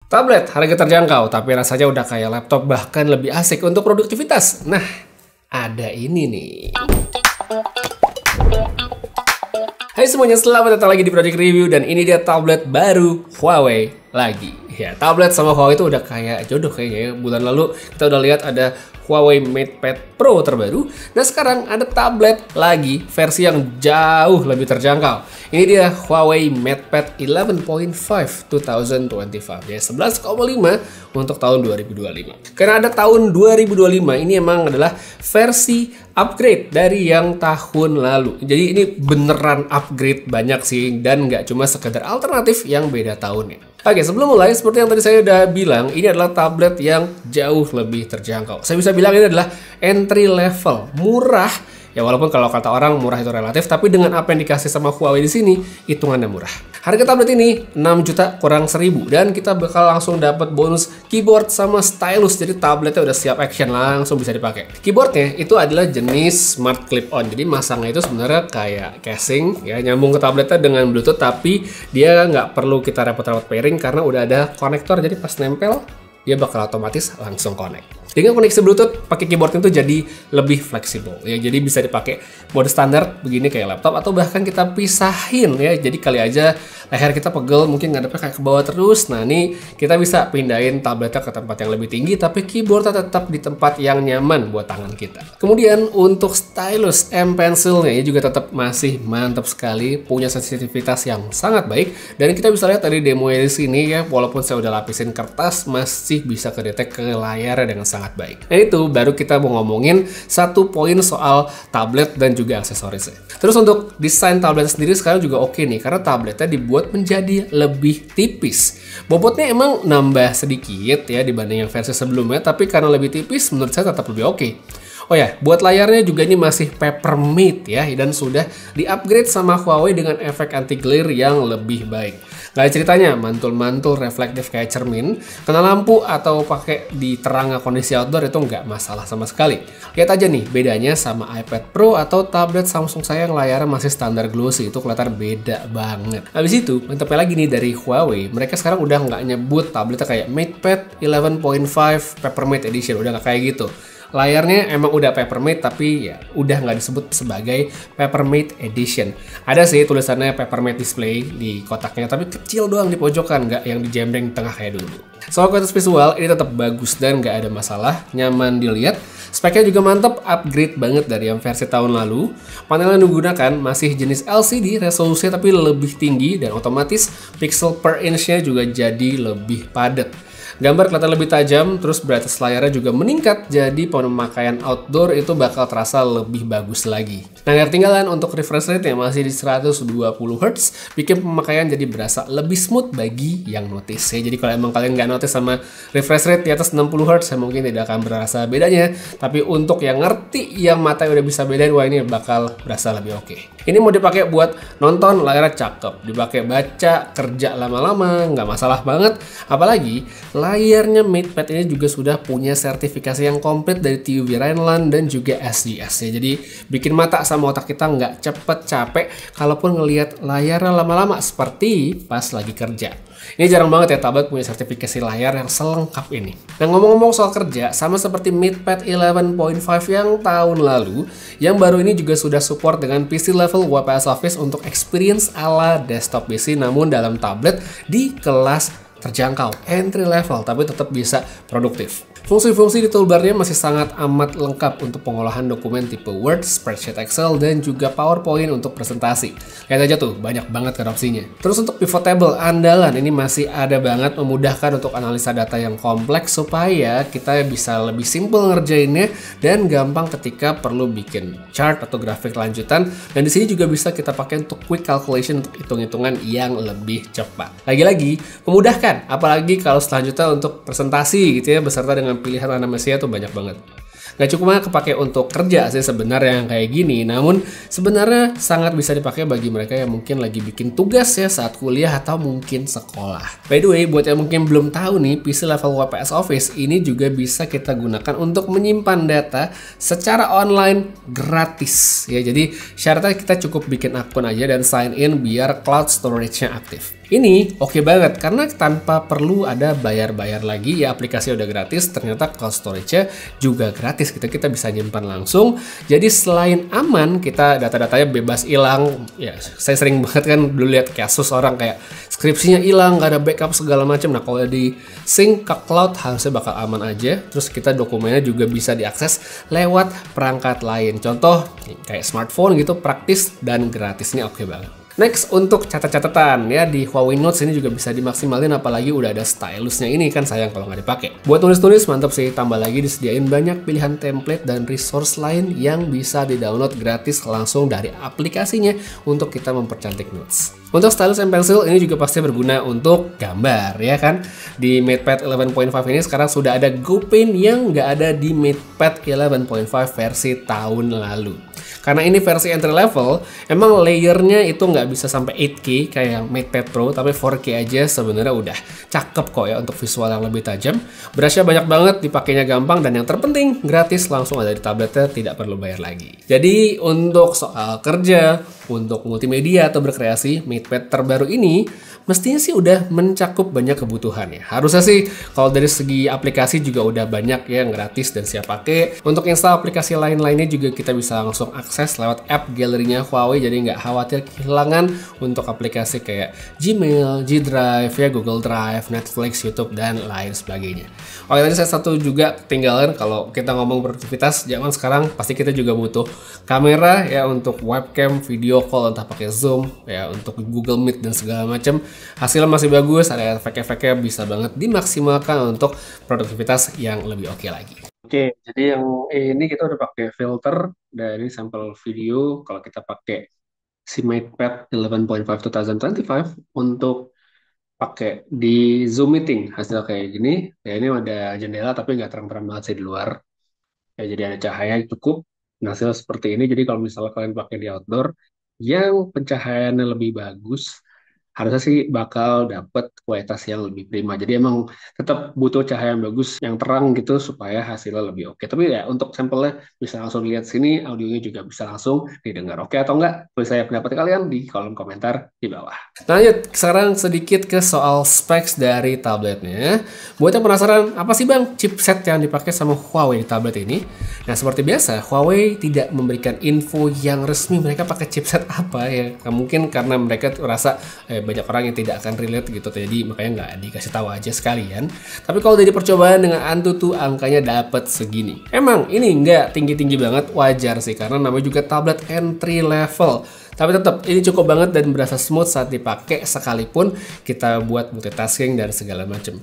Tablet harga terjangkau, tapi rasanya udah kayak laptop, bahkan lebih asik untuk produktivitas. Nah, ada ini nih. Hai semuanya, selamat datang lagi di Project Review, dan ini dia tablet baru Huawei lagi. Ya, tablet sama Huawei itu udah kayak jodoh kayaknya ya. Bulan lalu kita udah lihat ada Huawei MatePad Pro terbaru. Nah, sekarang ada tablet lagi versi yang jauh lebih terjangkau. Ini dia Huawei MatePad 11.5 2025 ya, 11,5 untuk tahun 2025. Karena ada tahun 2025 ini emang adalah versi upgrade dari yang tahun lalu. Jadi ini beneran upgrade banyak sih, dan nggak cuma sekedar alternatif yang beda tahunnya. Oke, sebelum mulai, seperti yang tadi saya udah bilang, ini adalah tablet yang jauh lebih terjangkau. Saya bisa bilang ini adalah entry level, murah. Ya walaupun kalau kata orang murah itu relatif, tapi dengan apa yang dikasih sama Huawei di sini, hitungannya murah. Harga tablet ini 6 juta kurang 1000, dan kita bakal langsung dapat bonus keyboard sama stylus. Jadi tabletnya udah siap action, langsung bisa dipakai. Keyboardnya itu adalah jenis smart clip-on. Jadi masangnya itu sebenarnya kayak casing, ya nyambung ke tabletnya dengan Bluetooth, tapi dia nggak perlu kita repot-repot pairing karena udah ada konektor. Jadi pas nempel, dia bakal otomatis langsung connect. Dengan koneksi Bluetooth, pakai keyboard itu jadi lebih fleksibel ya. Jadi bisa dipakai mode standar begini kayak laptop, atau bahkan kita pisahin ya. Jadi kali aja leher kita pegel, mungkin ngadepnya kayak ke bawah terus. Nah, ini kita bisa pindahin tabletnya ke tempat yang lebih tinggi, tapi keyboardnya tetap di tempat yang nyaman buat tangan kita. Kemudian untuk stylus M Pencilnya ini juga tetap masih mantap sekali, punya sensitivitas yang sangat baik, dan kita bisa lihat tadi demo di sini ya, walaupun saya udah lapisin kertas, masih bisa kedetek ke layarnya dengan sangat baik. Nah, itu baru kita mau ngomongin satu poin soal tablet dan juga aksesorisnya. Terus untuk desain tablet sendiri sekarang juga oke nih, karena tabletnya dibuat menjadi lebih tipis. Bobotnya emang nambah sedikit ya dibanding yang versi sebelumnya, tapi karena lebih tipis menurut saya tetap lebih oke. Oh ya, buat layarnya juga ini masih Papermate ya, dan sudah di-upgrade sama Huawei dengan efek anti-glare yang lebih baik. Gak ada ceritanya, mantul-mantul reflektif kayak cermin, kena lampu atau pakai di terang kondisi outdoor itu nggak masalah sama sekali. Lihat aja nih bedanya sama iPad Pro atau tablet Samsung saya yang layarnya masih standar glossy, itu kelihatan beda banget. Habis itu, mantapnya lagi nih dari Huawei, mereka sekarang udah nggak nyebut tabletnya kayak MatePad 11.5 Papermate Edition, udah nggak kayak gitu. Layarnya emang udah Papermate, tapi ya udah nggak disebut sebagai Papermate Edition. Ada sih tulisannya Papermate Display di kotaknya, tapi kecil doang di pojokan, nggak yang dijembreng di tengah kayak dulu. Soal kualitas visual, ini tetap bagus dan nggak ada masalah, nyaman dilihat. Speknya juga mantap, upgrade banget dari yang versi tahun lalu. Panel yang digunakan masih jenis LCD, resolusinya tapi lebih tinggi, dan otomatis pixel per inch-nya juga jadi lebih padat. Gambar kelihatan lebih tajam, terus brightness layarnya juga meningkat, jadi pemakaian outdoor itu bakal terasa lebih bagus lagi. Nah, yang ketinggalan untuk refresh rate yang masih di 120 Hz, bikin pemakaian jadi berasa lebih smooth bagi yang notice ya. Jadi kalau emang kalian nggak notice sama refresh rate di atas 60 Hz, ya mungkin tidak akan berasa bedanya. Tapi untuk yang ngerti, yang mata udah bisa bedain, wah ini bakal berasa lebih oke. Ini mau dipakai buat nonton, layarnya cakep. Dipakai baca, kerja lama-lama, nggak masalah banget. Apalagi layarnya MatePad ini juga sudah punya sertifikasi yang komplit dari TÜV Rheinland dan juga SGS ya. Jadi bikin mata sama otak kita nggak cepet capek kalaupun ngelihat layarnya lama-lama seperti pas lagi kerja. Ini jarang banget ya tablet punya sertifikasi layar yang selengkap ini. Nah, ngomong-ngomong soal kerja, sama seperti MatePad 11.5 yang tahun lalu, yang baru ini juga sudah support dengan PC level WPS Office untuk experience ala desktop PC, namun dalam tablet di kelas terjangkau, entry level, tapi tetap bisa produktif. Fungsi-fungsi di toolbarnya masih sangat amat lengkap untuk pengolahan dokumen tipe Word, Spreadsheet Excel, dan juga PowerPoint untuk presentasi. Lihat aja tuh, banyak banget kan opsinya. Terus untuk pivot table andalan ini masih ada banget, memudahkan untuk analisa data yang kompleks supaya kita bisa lebih simple ngerjainnya dan gampang ketika perlu bikin chart atau grafik lanjutan. Dan di sini juga bisa kita pakai untuk quick calculation untuk hitung-hitungan yang lebih cepat. Lagi-lagi memudahkan, apalagi kalau selanjutnya untuk presentasi gitu ya, beserta dengan pilihan animasinya tuh banyak banget. Nggak cuma kepake untuk kerja sih sebenarnya yang kayak gini, namun sebenarnya sangat bisa dipakai bagi mereka yang mungkin lagi bikin tugas ya saat kuliah atau mungkin sekolah. By the way, buat yang mungkin belum tahu nih, PC level WPS Office ini juga bisa kita gunakan untuk menyimpan data secara online gratis ya. Jadi syaratnya kita cukup bikin akun aja dan sign in biar cloud storage-nya aktif. Ini oke banget karena tanpa perlu ada bayar-bayar lagi ya, aplikasi udah gratis, ternyata cloud storage-nya juga gratis gitu, kita bisa nyimpan langsung. Jadi selain aman, kita data-datanya bebas hilang. Ya, saya sering banget kan dulu lihat kasus orang kayak skripsinya hilang, gak ada backup segala macam. Nah, kalau di sync ke cloud harusnya bakal aman aja. Terus kita dokumennya juga bisa diakses lewat perangkat lain. Contoh kayak smartphone gitu, praktis dan gratisnya oke banget. Next, untuk catat-catatan ya, di Huawei Notes ini juga bisa dimaksimalin, apalagi udah ada stylusnya ini, kan sayang kalau nggak dipakai. Buat tulis-tulis mantap sih, tambah lagi disediain banyak pilihan template dan resource lain yang bisa di-download gratis langsung dari aplikasinya untuk kita mempercantik notes. Untuk stylus and pencil ini juga pasti berguna untuk gambar ya kan. Di MatePad 11.5 ini sekarang sudah ada GoPaint yang nggak ada di MatePad 11.5 versi tahun lalu. Karena ini versi entry level, emang layernya itu nggak bisa sampai 8K kayak MatePad Pro, tapi 4K aja sebenarnya udah cakep kok ya untuk visual yang lebih tajam. Brushnya banyak banget, dipakainya gampang, dan yang terpenting gratis langsung ada di tabletnya, tidak perlu bayar lagi. Jadi untuk soal kerja, untuk multimedia atau berkreasi, MatePad terbaru ini mestinya sih udah mencakup banyak kebutuhan ya. Harusnya sih kalau dari segi aplikasi juga udah banyak ya yang gratis dan siap pakai. Untuk install aplikasi lain-lainnya juga kita bisa langsung akses lewat app gallery-nya Huawei, jadi nggak khawatir kehilangan untuk aplikasi kayak Gmail, G Drive, ya Google Drive, Netflix, YouTube, dan lain sebagainya. Oke, tadi saya satu juga ketinggalan, kalau kita ngomong produktivitas zaman sekarang pasti kita juga butuh kamera ya untuk webcam, video call, entah pakai Zoom ya, untuk Google Meet dan segala macam. Hasilnya masih bagus, ada efek-efeknya, bisa banget dimaksimalkan untuk produktivitas yang lebih oke lagi. Oke, jadi yang ini kita udah pakai filter dari sampel video. Kalau kita pakai si MatePad 11.5 2025 untuk pakai di Zoom meeting, hasil kayak gini. Ya, ini ada jendela tapi nggak terang-terang banget sih di luar. Ya, jadi ada cahaya yang cukup. Nah, hasil seperti ini. Jadi kalau misalnya kalian pakai di outdoor yang pencahayaannya lebih bagus, harusnya sih bakal dapet kualitas yang lebih prima. Jadi emang tetap butuh cahaya yang bagus, yang terang gitu supaya hasilnya lebih oke. Tapi ya untuk sampelnya bisa langsung lihat sini, audionya juga bisa langsung didengar. Oke atau enggak? Tulis saya pendapat kalian di kolom komentar di bawah. Lanjut, sekarang sedikit ke soal specs dari tabletnya. Buat yang penasaran, apa sih bang chipset yang dipakai sama Huawei di tablet ini? Nah, seperti biasa, Huawei tidak memberikan info yang resmi mereka pakai chipset apa ya. Mungkin karena mereka merasa banyak orang yang tidak akan relate gitu, jadi makanya nggak dikasih tahu aja sekalian. Tapi kalau dari percobaan dengan Antutu, angkanya dapat segini. Emang ini nggak tinggi-tinggi banget, wajar sih karena namanya juga tablet entry level. Tapi tetap ini cukup banget dan berasa smooth saat dipakai sekalipun kita buat multitasking dan segala macam.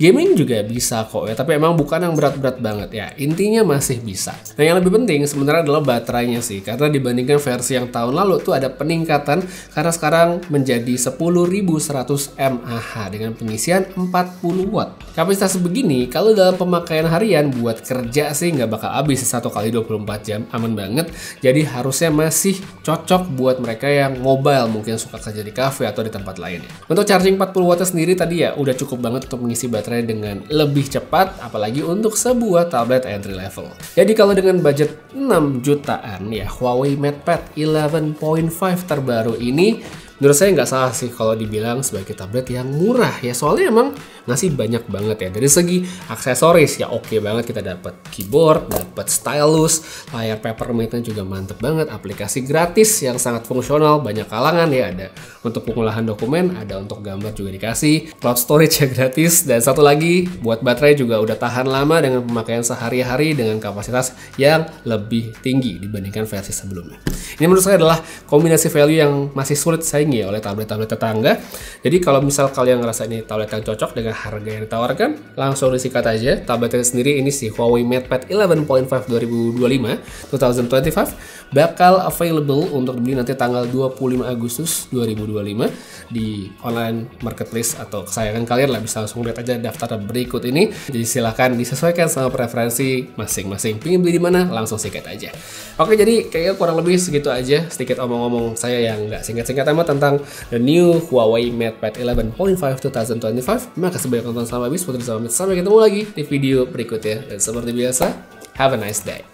Gaming juga bisa kok ya, tapi emang bukan yang berat-berat banget ya. Intinya masih bisa. Nah, yang lebih penting sebenarnya adalah baterainya sih, karena dibandingkan versi yang tahun lalu tuh ada peningkatan karena sekarang menjadi 10.100 mAh dengan pengisian 40 watt. Kapasitas begini kalau dalam pemakaian harian buat kerja sih nggak bakal habis 1 kali 24 jam, aman banget. Jadi harusnya masih cocok buat mereka yang mobile, mungkin suka kerja di cafe atau di tempat lainnya. Untuk charging 40 watt sendiri tadi ya udah cukup banget untuk mengisi baterai dengan lebih cepat, apalagi untuk sebuah tablet entry level. Jadi kalau dengan budget 6 jutaan ya, Huawei MatePad 11.5 terbaru ini menurut saya nggak salah sih kalau dibilang sebagai tablet yang murah ya, soalnya emang ngasih banyak banget ya. Dari segi aksesoris ya oke banget, kita dapat keyboard, dapat stylus, layar Papermate-nya juga mantep banget, aplikasi gratis yang sangat fungsional, banyak kalangan ya, ada untuk pengolahan dokumen, ada untuk gambar juga dikasih, cloud storage ya gratis, dan satu lagi buat baterai juga udah tahan lama dengan pemakaian sehari-hari dengan kapasitas yang lebih tinggi dibandingkan versi sebelumnya. Ini menurut saya adalah kombinasi value yang masih sulit saingi oleh tablet-tablet tetangga. Jadi kalau misal kalian ngerasa ini tablet yang cocok dengan harga yang ditawarkan, langsung disikat aja. Tabletnya sendiri ini si Huawei MatePad 11.5 2025 bakal available untuk dibeli nanti tanggal 25 Agustus 2025 di online marketplace atau kesayangan kalian lah, bisa langsung lihat aja daftar berikut ini. Jadi silahkan disesuaikan sama preferensi masing-masing. Pengen beli di mana, langsung sikat aja. Oke, jadi kayaknya kurang lebih segitu aja, sedikit omong-omong saya yang nggak singkat-singkat amat tentang the new Huawei MatePad 11.5 2025. Makasih banyak nonton sampai habis. Sampai ketemu lagi di video berikutnya. Dan seperti biasa, have a nice day.